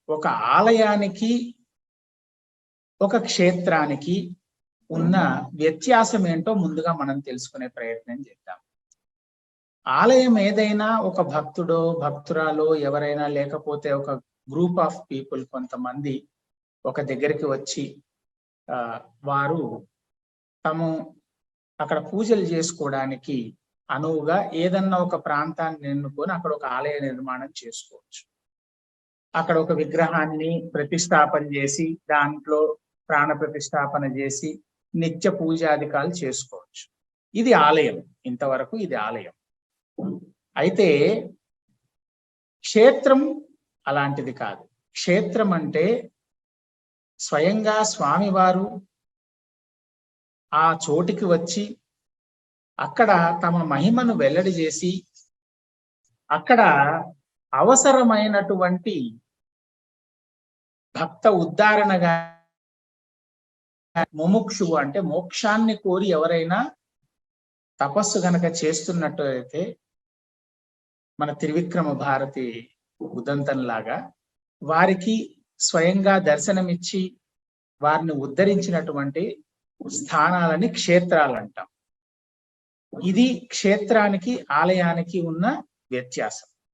ఒక ఆలయానికి ఒక క్షేత్రానికి ఉన్న వ్యత్యాసం ఏంటో ముందుగా మనం తెలుసుకునే ప్రయత్నం చేద్దాం. ఆలయం ఏదైనా ఒక భక్తుడో భక్తురాలో ఎవరైనా లేకపోతే ఒక గ్రూప్ ఆఫ్ పీపుల్ కొంతమంది ఒక దగ్గరికి వచ్చి వారు తాము అక్కడ పూజలు చేసుకోవడానికి అనువుగా ఏదన్నా ఒక ప్రాంతాన్ని ఎన్నుకొని అక్కడ ఒక ఆలయ నిర్మాణం చేసుకోవచ్చు. అక్కడ ఒక విగ్రహాన్ని ప్రతిష్టాపన చేసి దాంట్లో ప్రాణ ప్రతిష్టాపన చేసి నిత్య పూజాధికాలు చేసుకోవచ్చు. ఇది ఆలయం. ఇంతవరకు ఇది ఆలయం. అయితే క్షేత్రం అలాంటిది కాదు. క్షేత్రం అంటే స్వయంగా స్వామివారు ఆ చోటికి వచ్చి అక్కడ తమ మహిమను వెల్లడి చేసి అక్కడ అవసరమైనటువంటి భక్త ఉద్ధారణగా ముముక్షువు అంటే మోక్షాన్ని కోరి ఎవరైనా తపస్సు గనక చేస్తున్నట్టయితే మన త్రివిక్రమ భారతి ఉదంతంలాగా వారికి స్వయంగా దర్శనమిచ్చి వారిని ఉద్ధరించినటువంటి స్థానాలని క్షేత్రాలు అంటాం. ఇది క్షేత్రానికి ఆలయానికి ఉన్న వ్యత్యాసం.